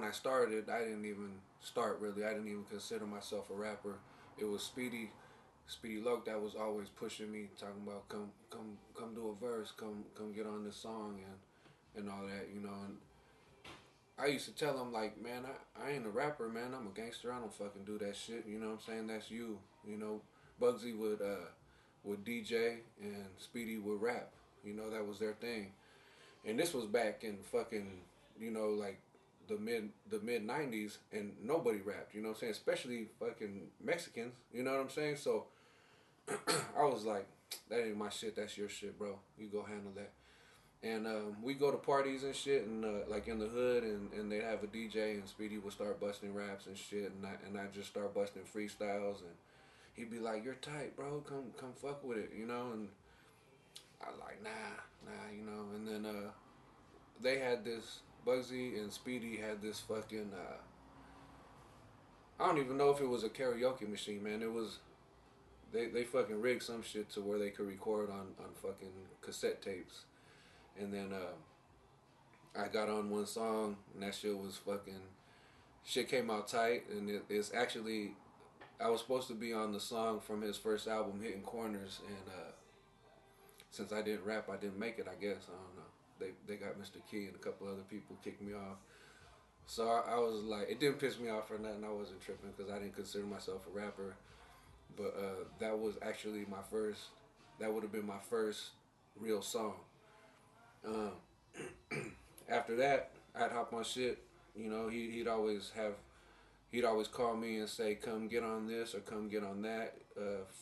when I started, I didn't even start really. I didn't even consider myself a rapper. It was Speedy Loke that was always pushing me, talking about come do a verse, come get on this song and all that, you know. And I used to tell him like, man, I ain't a rapper, man. I'm a gangster. I don't fucking do that shit. You know what I'm saying? That's you. You know, Bugsy would DJ and Speedy would rap. You know, that was their thing. And this was back in fucking, you know, like the mid '90s, and nobody rapped. You know what I'm saying? Especially fucking Mexicans. You know what I'm saying? So I was like, that ain't my shit. That's your shit, bro. You go handle that. And we go to parties and shit, and like in the hood, and they'd have a DJ, and Speedy would start busting raps and shit, and I just start busting freestyles, and he'd be like, "You're tight, bro. Come fuck with it," you know. And I like, nah, you know. And then they had this Bugsy and Speedy had this fucking I don't even know if it was a karaoke machine, man. It was they fucking rigged some shit to where they could record on fucking cassette tapes. And then I got on one song, and that shit was fucking shit came out tight. And it's actually I was supposed to be on the song from his first album, Hitting Corners, and since I didn't rap, I didn't make it. I guess I don't know. They got Mr. Key and a couple other people kicked me off. So I was like, it didn't piss me off or nothing. I wasn't tripping because I didn't consider myself a rapper. But that was actually my first. That would have been my first real song. Um, After that, I'd hop on shit. You know, he'd always call me and say, "Come get on this or come get on that."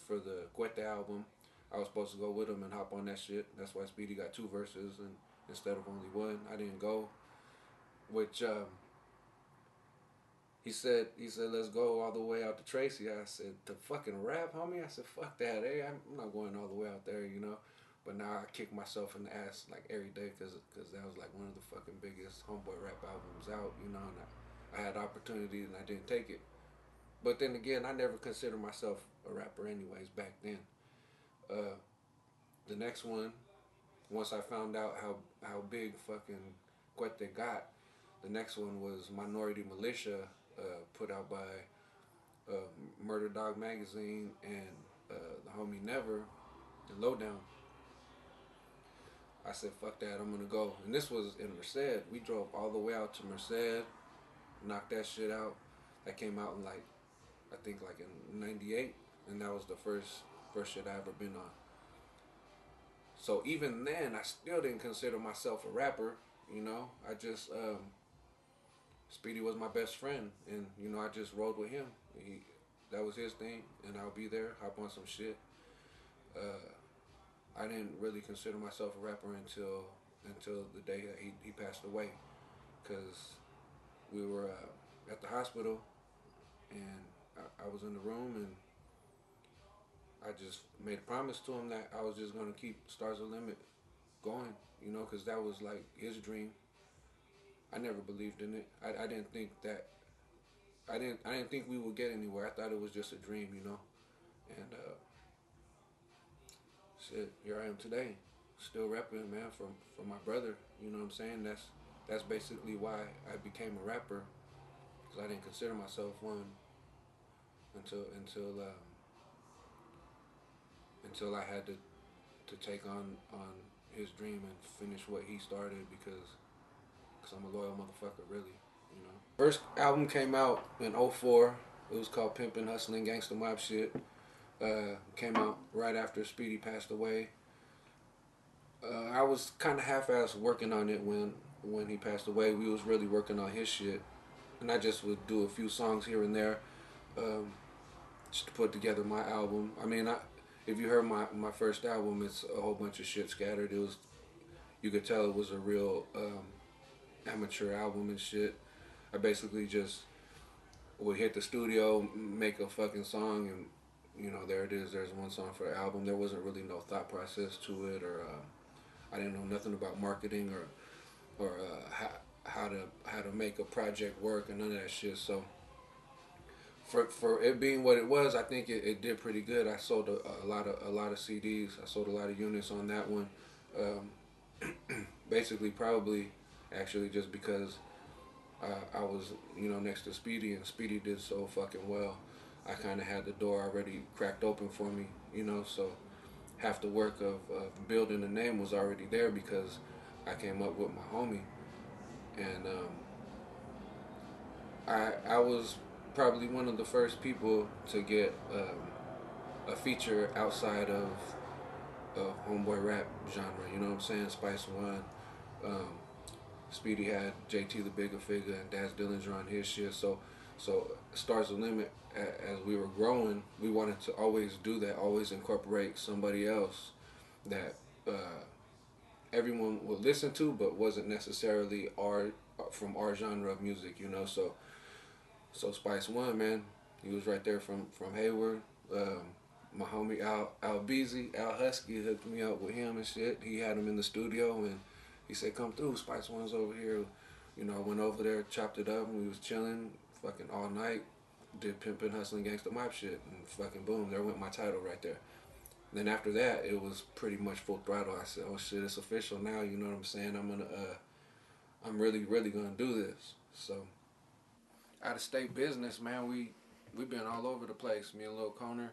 For the Cuete album, I was supposed to go with him and hop on that shit. That's why Speedy got two verses and instead of only one. I didn't go. Which he said let's go all the way out to Tracy. I said to fucking rap, homie. I said fuck that. Hey, I'm not going all the way out there, you know. But now I kick myself in the ass like every day because that was like one of the fucking biggest homeboy rap albums out, you know. And I had opportunity and I didn't take it. But then again, I never considered myself a rapper anyways back then. Uh, the next one, once I found out how big fucking Cuete got, the next one was Minority Militia, put out by uh, Murder Dog Magazine and the homie Never and Lowdown. I said, fuck that, I'm gonna go. And this was in Merced. We drove all the way out to Merced, knocked that shit out. That came out in like, I think like in '98, and that was the first shit I ever been on. So even then, I still didn't consider myself a rapper. You know, I just Speedy was my best friend, and you know I just rode with him. That was his thing, and I'll be there, hop on some shit. I didn't really consider myself a rapper until the day that he passed away, because we were at the hospital, and I was in the room, and I just made a promise to him that I was just gonna keep Stars of Limit going, you know, because that was like his dream. I never believed in it. I didn't think that. I didn't think we would get anywhere. I thought it was just a dream, you know. And shit, here I am today, still rapping, man, from my brother. You know what I'm saying? That's basically why I became a rapper, because I didn't consider myself one until I had to take on his dream and finish what he started, because I'm a loyal motherfucker, really, you know. First album came out in '04. It was called Pimpin' Hustlin' Gangsta Mob Shit. Came out right after Speedy passed away. I was kind of half-assed working on it when he passed away. We was really working on his shit, and I just would do a few songs here and there, just to put together my album. I mean, if you heard my first album, it's a whole bunch of shit scattered. You could tell it was a real amateur album and shit. I basically just would hit the studio, make a fucking song, and you know, there it is. There's one song for the album. There wasn't really no thought process to it, or I didn't know nothing about marketing or how to make a project work and none of that shit. So for it being what it was, I think it did pretty good. I sold a lot of CDs. I sold a lot of units on that one. Basically, probably actually just because I was, next to Speedy, and Speedy did so fucking well. I kind of had the door already cracked open for me, so half the work of building the name was already there because I came up with my homie. And I was probably one of the first people to get a feature outside of homeboy rap genre. You know what I'm saying? Spice One, um, Speedy had JT the Bigger Figure and Daz Dillinger on his shit. So Stars the Limit. As we were growing, we wanted to always do that, always incorporate somebody else that everyone would listen to, but wasn't necessarily our from our genre of music. So Spice One, man, he was right there from Hayward. My homie Al Beezy, Al Husky hooked me up with him and shit. He had him in the studio and he said, "Come through, Spice One's over here." I went over there, chopped it up, and we was chilling, fucking all night. Did pimpin', hustling, gangsta mob shit, and fucking boom, there went my title right there. Then after that, it was pretty much full throttle. I said, "Oh shit, it's official now." You know what I'm saying? I'm really, really gonna do this. So out of state business, man, we been all over the place. Me and Lil Coner,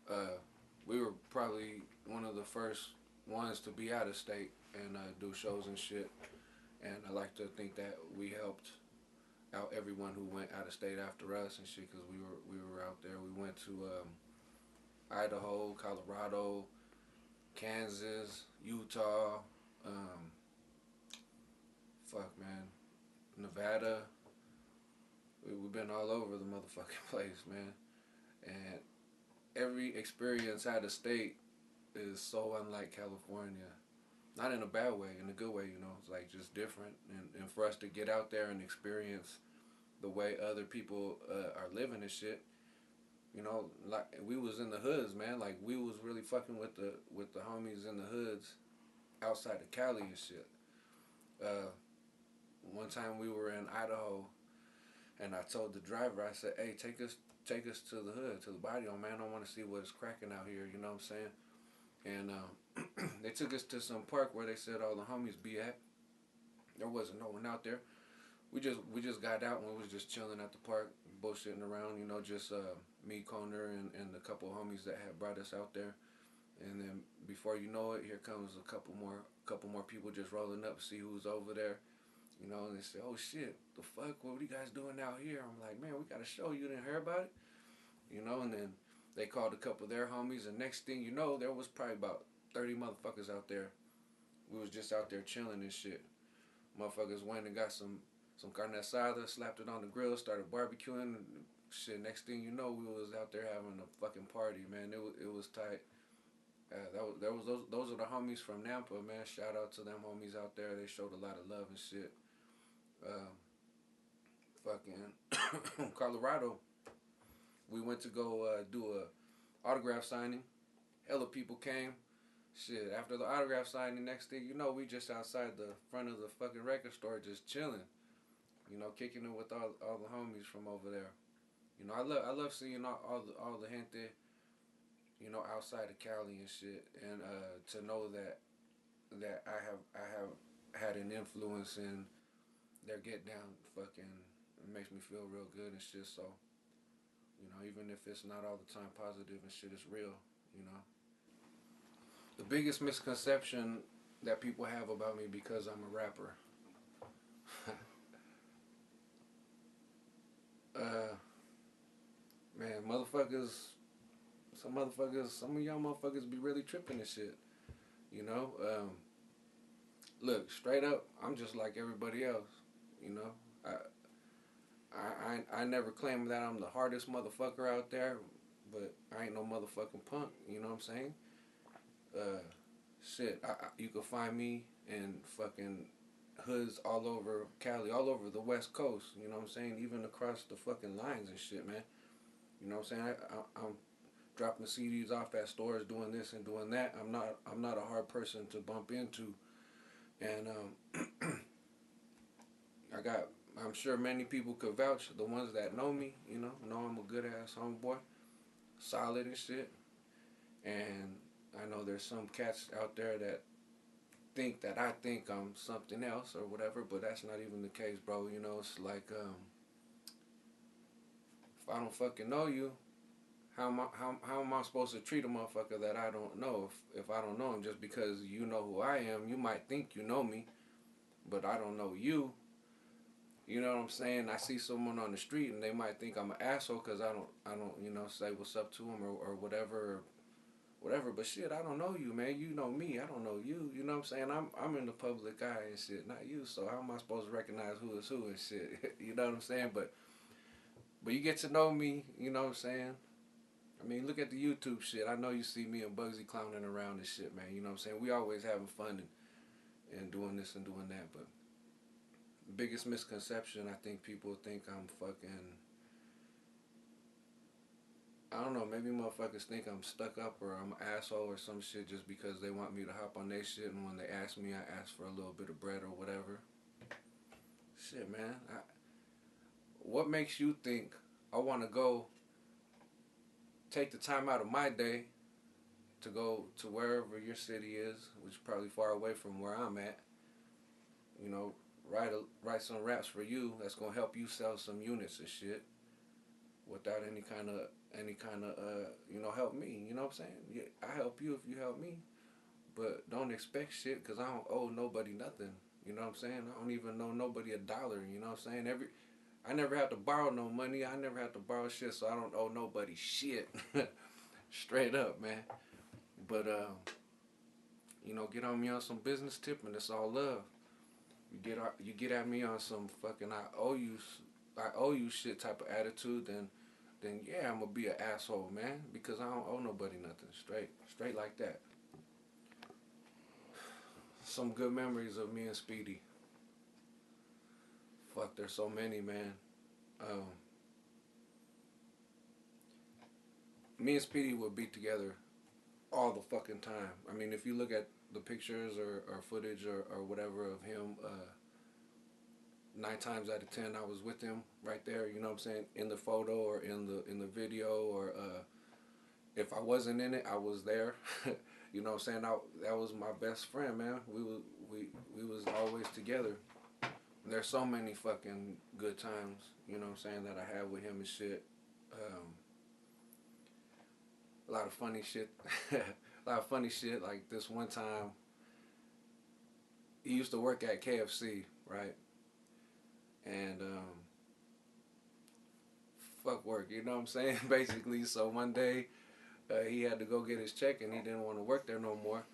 uh, we were probably one of the first ones to be out of state and do shows and shit. And I like to think that we helped out everyone who went out of state after us and shit because we were out there. We went to Idaho, Colorado, Kansas, Utah, um, fuck man, Nevada. We've been all over the motherfucking place, man. And every experience out of state is so unlike California. Not in a bad way, in a good way. It's like just different. And for us to get out there and experience the way other people are living and shit, like we was in the hoods, man. Like we was really fucking with the homies in the hoods outside of Cali and shit. Uh, One time we were in Idaho, and I told the driver, I said, "Hey, take us to the hood, to the barrio, man. I want to see what's cracking out here." You know what I'm saying? And they took us to some park where they said all the homies be at. There wasn't no one out there. We just got out and we was just chilling at the park, bullshitting around. Just me, Coner, and a couple of homies that had brought us out there. And then before you know it, here comes a couple more people just rolling up to see who's over there. And they say, "Oh shit, the fuck, what are you guys doing out here?" I'm like, "Man, we got a show. You didn't hear about it?" And then they called a couple of their homies, and next thing you know, there was probably about 30 motherfuckers out there. We was just out there chilling and shit. Motherfuckers went and got some carne asada, slapped it on the grill, started barbecuing. Shit, next thing you know, we was out there having a fucking party, man. It was tight. Those are the homies from Nampa, man. Shout out to them homies out there. They showed a lot of love and shit. Uh, Fucking Colorado, we went to go do a autograph signing. Hella people came. Shit, after the autograph signing, next thing you know, we just outside the front of the fucking record store just chilling. Kicking it with all the homies from over there. I love seeing all the gente, outside of Cali and shit, and to know that I have had an influence in their get down. Fucking, it makes me feel real good and shit. So even if it's not all the time positive and shit, it's real. You know, the biggest misconception that people have about me because I'm a rapper. uh, Man, some of y'all motherfuckers be really tripping and shit. You know, Look, straight up, I'm just like everybody else. You know, I never claim that I'm the hardest motherfucker out there, but I ain't no motherfucking punk. You know what I'm saying? Uh, you can find me in fucking hoods all over Cali, all over the West Coast. You know what I'm saying? Even across the fucking lines and shit, man. You know what I'm saying? I'm dropping CDs off at stores, doing this and doing that. I'm not a hard person to bump into, and I got. I'm sure many people could vouch. The ones that know me, know I'm a good ass homeboy, solid and shit. And I know there's some cats out there that think that I think I'm something else or whatever, but that's not even the case, bro. You know, it's like if I don't fucking know you, how am I supposed to treat a motherfucker that I don't know if I don't know him? Just because you know who I am, you might think you know me, but I don't know you. You know what I'm saying? I see someone on the street and they might think I'm an asshole because I don't, say what's up to them or whatever. But shit, I don't know you, man. You know me. I don't know you. You know what I'm saying? I'm in the public eye and shit, not you. So how am I supposed to recognize who is who and shit? You know what I'm saying? But you get to know me. You know what I'm saying? I mean, look at the YouTube shit. I know you see me and Bugsy clowning around and shit, man. You know what I'm saying? We always having fun and doing this and doing that. But the biggest misconception, I think people think I'm fucking, I don't know, maybe motherfuckers think I'm stuck up or I'm an asshole or some shit just because they want me to hop on their shit, and when they ask me, I ask for a little bit of bread or whatever. Shit, man. What makes you think I want to go take the time out of my day to go to wherever your city is, which is probably far away from where I'm at, you know, write some raps for you that's gonna help you sell some units and shit without any kind of help me. You know what I'm saying? Yeah, I help you if you help me, but don't expect shit because I don't owe nobody nothing. You know what I'm saying? I don't even know nobody $1. You know what I'm saying? I never have to borrow no money. I never have to borrow shit, so I don't owe nobody shit. Straight up, man. But get on me on some business tip, and it's all love. You get at me on some fucking I owe you shit type of attitude, then yeah, I'm gonna be an asshole, man, because I don't owe nobody nothing. Straight like that. Some good memories of me and Speedy. Fuck, there's so many, man. Um, Me and Speedy would be together all the fucking time. I mean, if you look at the pictures or footage or whatever of him, 9 times out of 10 I was with him right there. You know what I'm saying? In the photo or in the video, or if I wasn't in it, I was there. You know what I'm saying? That was my best friend, man. We was always together. There's so many fucking good times, you know what I'm saying, that I had with him and shit. A lot of funny shit. A lot of funny shit. Like this one time, he used to work at KFC, right? And fuck work, you know what I'm saying? Basically, so one day he had to go get his check and he didn't want to work there no more.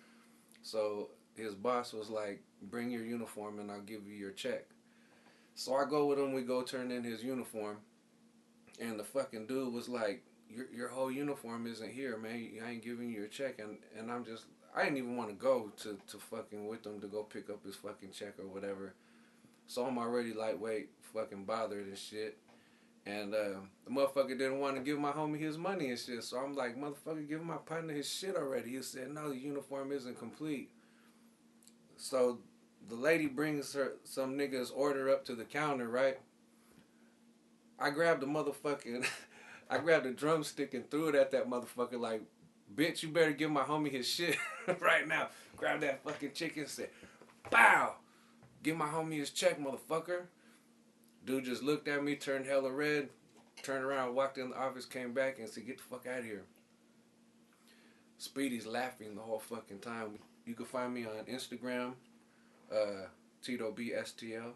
So his boss was like, "Bring your uniform and I'll give you your check." So I go with him. We go turn in his uniform, and the fucking dude was like, Your whole uniform isn't here, man. I ain't giving you your check." And I didn't even want to go to fucking with him to go pick up his fucking check or whatever. So I'm already lightweight, fucking bothered and shit. And the motherfucker didn't want to give my homie his money and shit. So I'm like, "Motherfucker, give my partner his shit already." He said, "No, the uniform isn't complete." So the lady brings some nigga's order up to the counter, right? I grabbed the motherfucking, I grabbed the drumstick and threw it at that motherfucker like, "Bitch, you better give my homie his shit right now." Grabbed that fucking chicken and said, "Bow! Give my homie his check, motherfucker." Dude just looked at me, turned hella red, turned around, walked in the office, came back and said, "Get the fuck out of here." Speedy's laughing the whole fucking time. You can find me on Instagram, Tito B STL.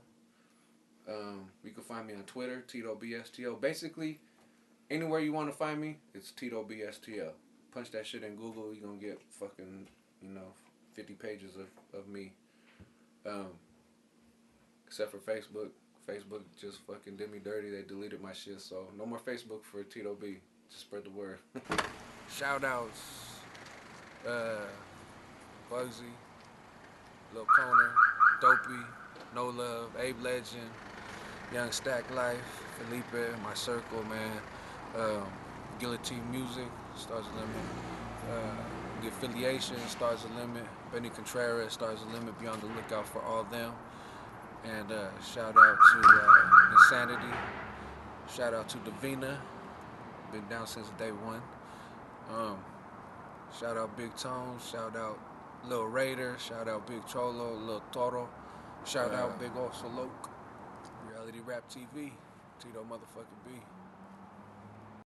You can find me on Twitter, Tito B STL. Basically, anywhere you want to find me, it's Tito B STL. Punch that shit in Google, you're going to get fucking, 50 pages of me. Except for Facebook. Facebook just fucking did me dirty. They deleted my shit, so no more Facebook for Tito B. Just spread the word. Shout outs. Bugsy, Lil Coner, Dopey, No Love, Abe Legend, Young Stack Life, Felipe, my circle, man. Guillotine Music, Stars the Limit. The Affiliation, Stars the Limit. Benny Contreras, Stars the Limit. Be on the lookout for all them. And shout out to Nsanity. Shout out to Davina. Been down since day one. Shout out Big Tone. Shout out Lil Raider, shout out Big Cholo, Lil Toro, shout out Big Oso Loke, Reality Rap TV, Tito motherfucking B.